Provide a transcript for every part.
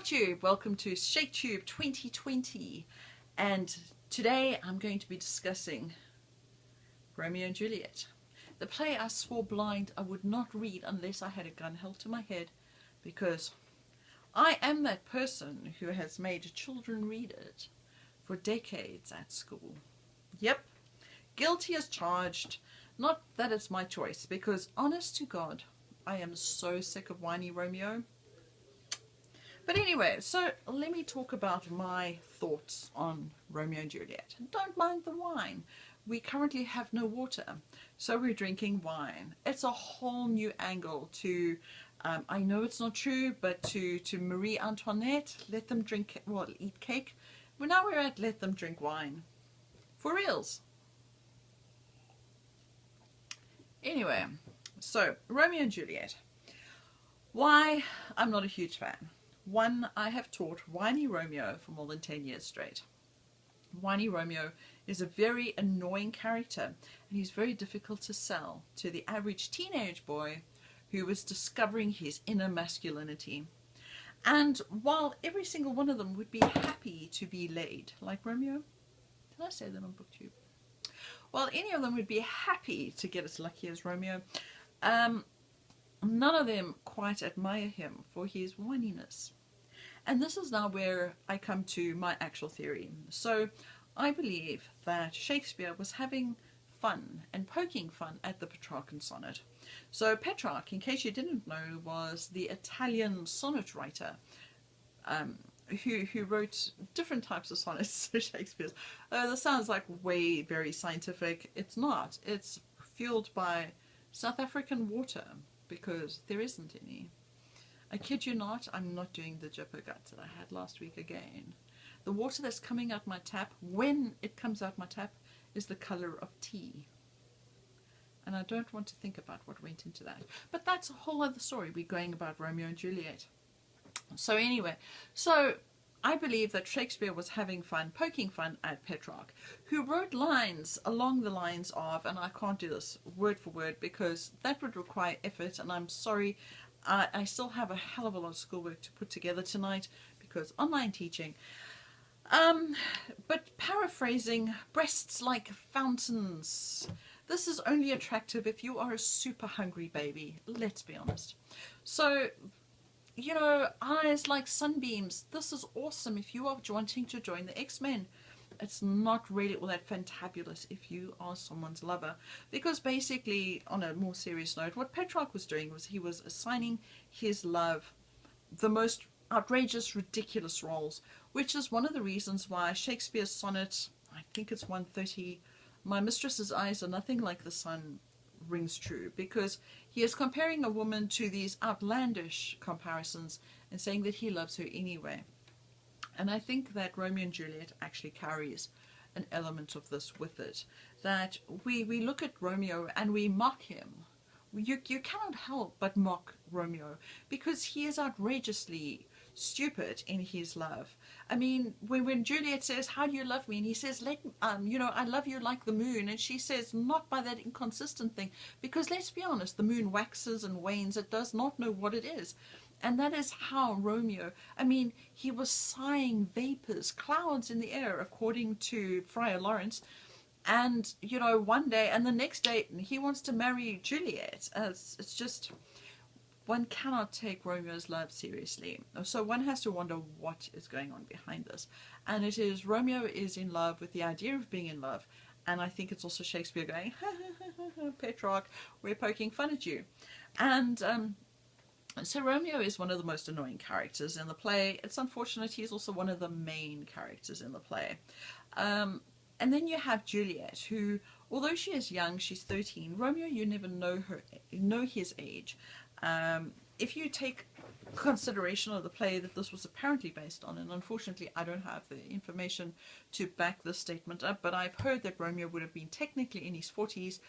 Shaketube, welcome to Shaketube 2020, and today I'm going to be discussing Romeo and Juliet, the play I swore blind I would not read unless I had a gun held to my head, because I am that person who has made children read it for decades at school. Yep, guilty as charged. Not that it's my choice, because honest to God, I am so sick of whiny Romeo. But anyway, so let me talk about my thoughts on Romeo and Juliet. Don't mind the wine. We currently have no water, so we're drinking wine. It's a whole new angle to, I know it's not true, but to Marie Antoinette, let them drink, well, eat cake. Well, now we're at let them drink wine. For reals. Anyway, so Romeo and Juliet. Why I'm not a huge fan. One, I have taught whiny Romeo for more than 10 years straight. Whiny Romeo is a very annoying character, and he's very difficult to sell to the average teenage boy who is discovering his inner masculinity. And while every single one of them would be happy to be laid, like Romeo, did I say that on BookTube? While any of them would be happy to get as lucky as Romeo, none of them quite admire him for his whininess. And this is now where I come to my actual theory. So I believe that Shakespeare was having fun and poking fun at the Petrarchan sonnet. So Petrarch, in case you didn't know, was the Italian sonnet writer who wrote different types of sonnets to Shakespeare's. This sounds like way very scientific. It's not. It's fueled by South African water, because there isn't any. I kid you not, I'm not doing the jipper guts that I had last week again. The water that's coming out my tap, when it comes out my tap, is the colour of tea. And I don't want to think about what went into that. But that's a whole other story. We're going about Romeo and Juliet. So anyway, so I believe that Shakespeare was having fun, poking fun at Petrarch, who wrote lines along the lines of, and I can't do this word for word because that would require effort, and I'm sorry, I still have a hell of a lot of schoolwork to put together tonight because online teaching. But paraphrasing, breasts like fountains. This is only attractive if you are a super hungry baby, let's be honest. So, you know, eyes like sunbeams. This is awesome if you are wanting to join the X-Men. It's not really all that fantabulous if you are someone's lover. Because basically, on a more serious note, what Petrarch was doing was he was assigning his love the most outrageous, ridiculous roles, which is one of the reasons why Shakespeare's sonnet, I think it's 130, "My mistress's eyes are nothing like the sun," rings true, because he is comparing a woman to these outlandish comparisons and saying that he loves her anyway. And I think that Romeo and Juliet actually carries an element of this with it, that we look at Romeo and we mock him. You cannot help but mock Romeo because he is outrageously stupid in his love. I mean, when Juliet says, "How do you love me?" and he says, you know, "I love you like the moon," and she says, "Not by that inconsistent thing," because let's be honest, the moon waxes and wanes. It does not know what it is. And that is how Romeo, I mean, he was sighing vapors, clouds in the air, according to Friar Lawrence. And, you know, one day and the next day he wants to marry Juliet. It's just, one cannot take Romeo's love seriously. So one has to wonder what is going on behind this. And it is Romeo is in love with the idea of being in love. And I think it's also Shakespeare going, "Petrarch, we're poking fun at you." And so Romeo is one of the most annoying characters in the play. It's unfortunate he's also one of the main characters in the play. And then you have Juliet, who, although she is young, she's 13. Romeo, you never know his age. If you take consideration of the play that this was apparently based on, and unfortunately I don't have the information to back this statement up, but I've heard that Romeo would have been technically in his 40s.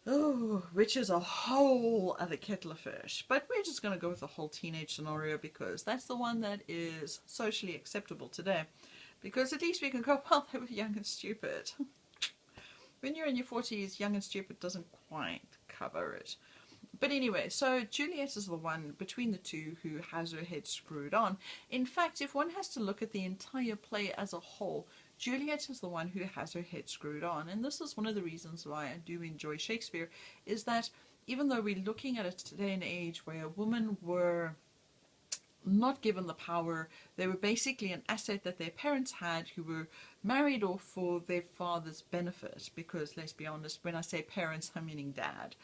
Oh, which is a whole other kettle of fish. But we're just going to go with the whole teenage scenario because that's the one that is socially acceptable today. Because at least we can go, well, they were young and stupid. When you're in your 40s, young and stupid doesn't quite cover it. But anyway, so Juliet is the one between the two who has her head screwed on. In fact, if one has to look at the entire play as a whole, Juliet is the one who has her head screwed on. And this is one of the reasons why I do enjoy Shakespeare, is that even though we're looking at a today and age where women were not given the power, they were basically an asset that their parents had, who were married off for their father's benefit. Because let's be honest, when I say parents, I'm meaning dad.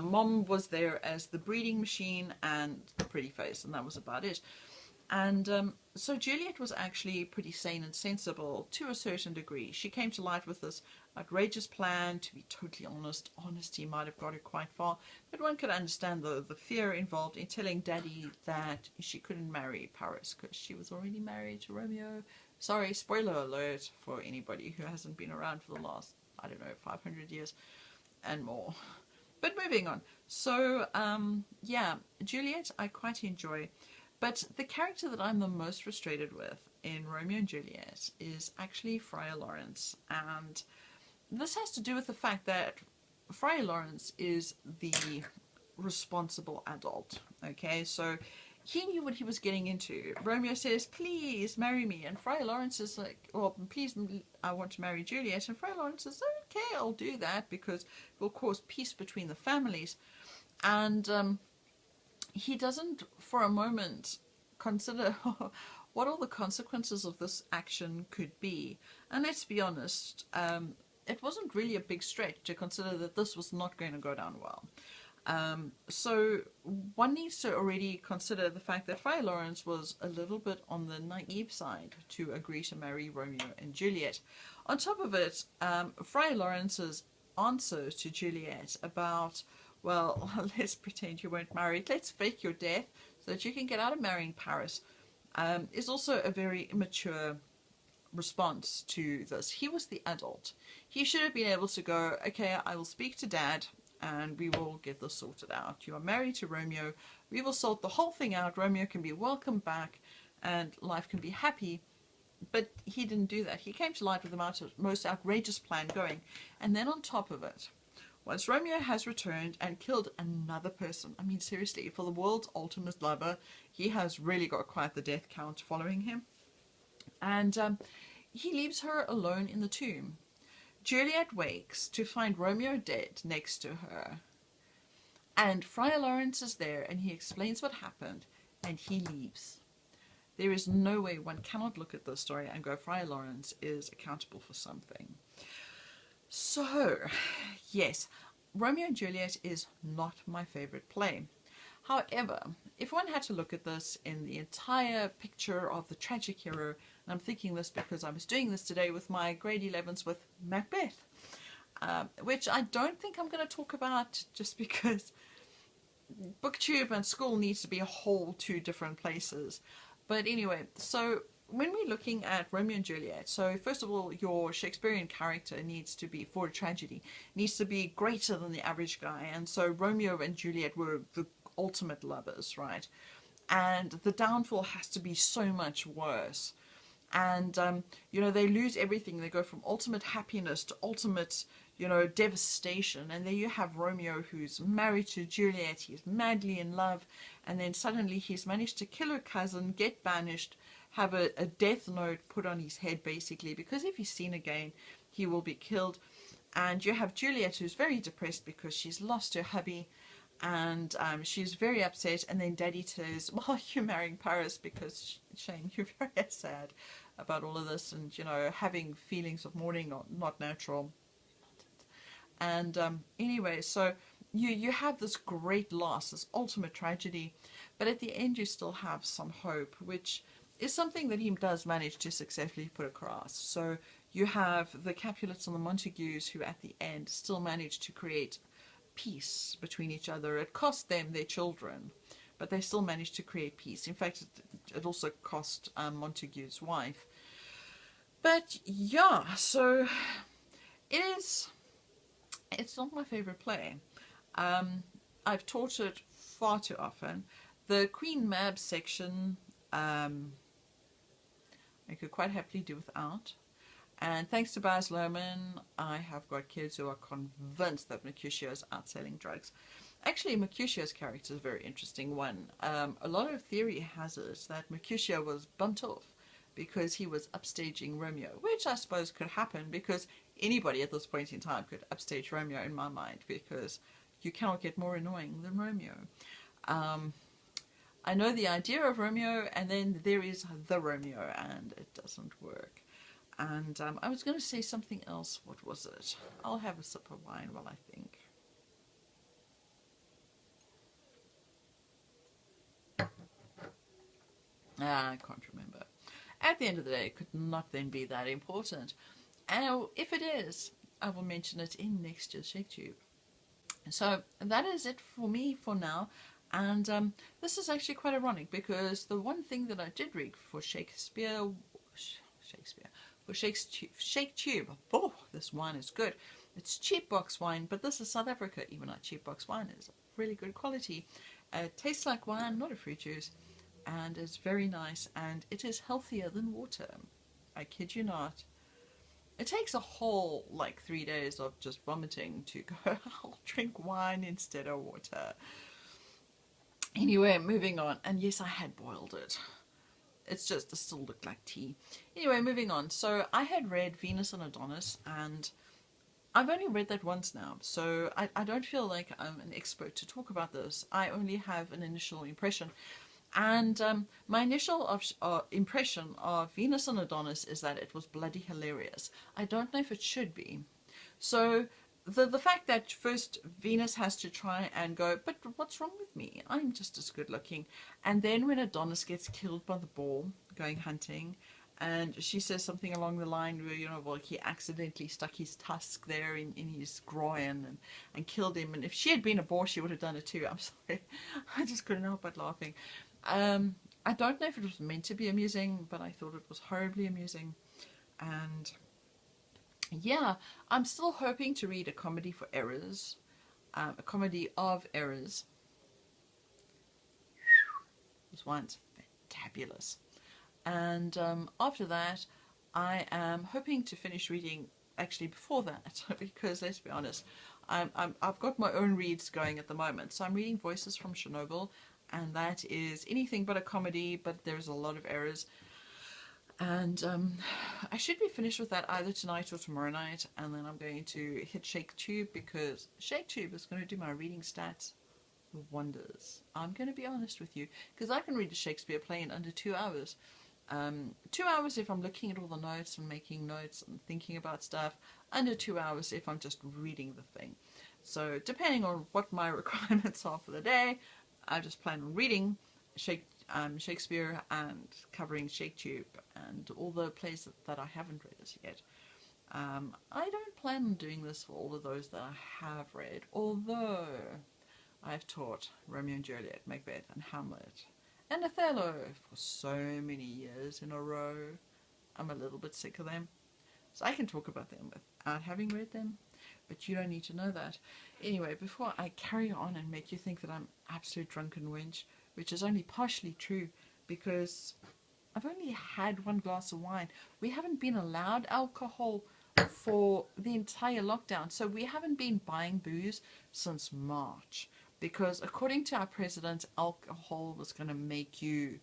Mom was there as the breeding machine and the pretty face, and that was about it. And so Juliet was actually pretty sane and sensible to a certain degree. She came to light with this outrageous plan. To be totally honest, honesty might have got her quite far, but one could understand the fear involved in telling Daddy that she couldn't marry Paris because she was already married to Romeo. Sorry, spoiler alert for anybody who hasn't been around for the last, I don't know, 500 years and more. But moving on. So, yeah, Juliet I quite enjoy. But the character that I'm the most frustrated with in Romeo and Juliet is actually Friar Lawrence. And this has to do with the fact that Friar Lawrence is the responsible adult. Okay, so he knew what he was getting into. Romeo says, please marry me. And Friar Lawrence is like, well, please, I want to marry Juliet. And Friar Lawrence says, okay, I'll do that because it will cause peace between the families. And he doesn't for a moment consider what all the consequences of this action could be. And let's be honest, it wasn't really a big stretch to consider that this was not going to go down well. So one needs to already consider the fact that Friar Lawrence was a little bit on the naive side to agree to marry Romeo and Juliet. On top of it, Friar Lawrence's answer to Juliet about, well, let's pretend you weren't married, let's fake your death so that you can get out of marrying Paris, is also a very immature response to this. He was the adult. He should have been able to go, okay, I will speak to Dad and we will get this sorted out. You are married to Romeo. We will sort the whole thing out. Romeo can be welcomed back and life can be happy. But he didn't do that. He came to light with the most outrageous plan going. And then on top of it, once Romeo has returned and killed another person, I mean seriously, for the world's ultimate lover, he has really got quite the death count following him. And he leaves her alone in the tomb. Juliet wakes to find Romeo dead next to her. And Friar Lawrence is there and he explains what happened and he leaves. There is no way one cannot look at this story and go, Friar Lawrence is accountable for something. So, yes, Romeo and Juliet is not my favorite play. However, if one had to look at this in the entire picture of the tragic hero, and I'm thinking this because I was doing this today with my grade 11s with Macbeth, which I don't think I'm going to talk about just because BookTube and school needs to be a whole two different places. But anyway, so when we're looking at Romeo and Juliet, so first of all, your Shakespearean character needs to be, for a tragedy, needs to be greater than the average guy. And so Romeo and Juliet were the ultimate lovers, right? And the downfall has to be so much worse. And, you know, they lose everything. They go from ultimate happiness to ultimate, you know, devastation. And there you have Romeo, who's married to Juliet. He's madly in love. And then suddenly he's managed to kill her cousin, get banished, have a death note put on his head, basically, because if he's seen again, he will be killed. And you have Juliet, who's very depressed because she's lost her hubby. And she's very upset. And then Daddy says, well, you're marrying Paris because, shame, you're very sad about all of this. And, you know, having feelings of mourning, not natural. And anyway, so you have this great loss, this ultimate tragedy. But at the end, you still have some hope, which is something that he does manage to successfully put across. So you have the Capulets and the Montagues who at the end still manage to create peace between each other. It cost them their children, but they still managed to create peace. In fact, it also cost Montague's wife. But yeah, so it's not my favorite play. I've taught it far too often. The Queen Mab section I could quite happily do without. And thanks to Baz Luhrmann, I have got kids who are convinced that Mercutio is out selling drugs. Actually, Mercutio's character is a very interesting one. A lot of theory has it that Mercutio was bumped off because he was upstaging Romeo, which I suppose could happen because anybody at this point in time could upstage Romeo in my mind, because you cannot get more annoying than Romeo. I know the idea of Romeo, and then there is the Romeo, and it doesn't work. And I was going to say something else. What was it? I'll have a sip of wine while I think. I can't remember. At the end of the day, it could not then be that important. And if it is, I will mention it in next year's Shaketube. So that is it for me for now. And this is actually quite ironic because the one thing that I did read for Shaketube, oh, this wine is good. It's cheap box wine, but this is South Africa. Even our cheap box wine is really good quality. It tastes like wine, not a fruit juice, and it's very nice, and it is healthier than water. I kid you not. It takes a whole 3 days of just vomiting to go, I'll drink wine instead of water. Anyway, moving on. And yes, I had boiled it. It's just, it still looked like tea. Anyway, moving on. So I had read Venus and Adonis, and I've only read that once now. So I don't feel like I'm an expert to talk about this. I only have an initial impression. And my initial impression of Venus and Adonis is that it was bloody hilarious. I don't know if it should be. So the fact that first Venus has to try and go, but what's wrong with me? I'm just as good looking. And then when Adonis gets killed by the boar going hunting, and she says something along the line where, well, he accidentally stuck his tusk there in his groin and killed him. And if she had been a boar, she would have done it too. I'm sorry. I just couldn't help but laughing. I don't know if it was meant to be amusing, but I thought it was horribly amusing. And yeah, I'm still hoping to read a comedy for errors, a comedy of errors. This one's fantabulous. And after that, I am hoping to finish reading actually before that, because let's be honest, I've got my own reads going at the moment. So I'm reading Voices from Chernobyl, and that is anything but a comedy, but there's a lot of errors. And I should be finished with that either tonight or tomorrow night, and then I'm going to hit Shaketube, because Shaketube is going to do my reading stats wonders. I'm going to be honest with you, because I can read a Shakespeare play in under 2 hours. 2 hours if I'm looking at all the notes and making notes and thinking about stuff. Under 2 hours if I'm just reading the thing. So depending on what my requirements are for the day, I just plan on reading Shakespeare and covering Shaketube and all the plays that I haven't read as yet. I don't plan on doing this for all of those that I have read, although I've taught Romeo and Juliet, Macbeth and Hamlet and Othello for so many years in a row. I'm a little bit sick of them, so I can talk about them without having read them, but you don't need to know that. Anyway, before I carry on and make you think that I'm absolute drunken wench, which is only partially true, because I've only had 1 glass of wine. We haven't been allowed alcohol for the entire lockdown, so we haven't been buying booze since March, because according to our president, alcohol was going to make you,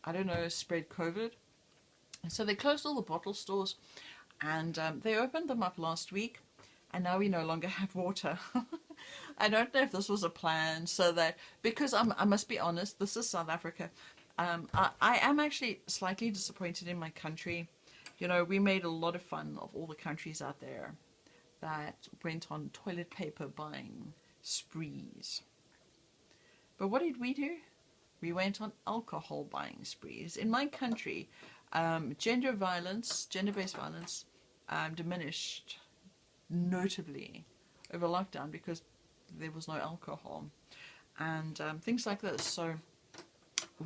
I don't know, spread COVID. So they closed all the bottle stores, and they opened them up last week, and now we no longer have water. I don't know if this was a plan, so that, because I must be honest, this is South Africa. I am actually slightly disappointed in my country. You know, we made a lot of fun of all the countries out there that went on toilet paper buying sprees. But what did we do? We went on alcohol buying sprees. In my country, gender-based violence diminished notably over lockdown because there was no alcohol and things like this. So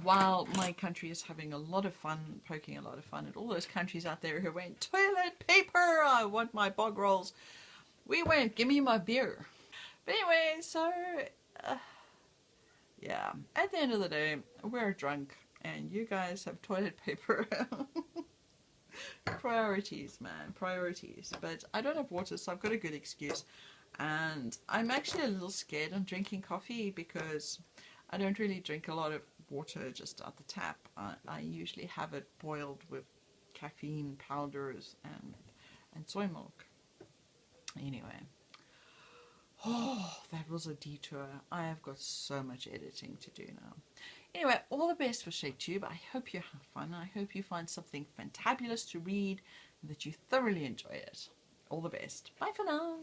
while my country is having a lot of fun, poking a lot of fun at all those countries out there who went, toilet paper, I want my bog rolls, we went, give me my beer. But anyway, so yeah, at the end of the day, we're drunk and you guys have toilet paper. Priorities, man, priorities. But I don't have water, so I've got a good excuse. And I'm actually a little scared on drinking coffee because I don't really drink a lot of water just at the tap. I usually have it boiled with caffeine powders and soy milk. Anyway, oh, that was a detour. I have got so much editing to do now. Anyway, all the best for Shaketube. I hope you have fun. I hope you find something fantabulous to read and that you thoroughly enjoy it. All the best. Bye for now.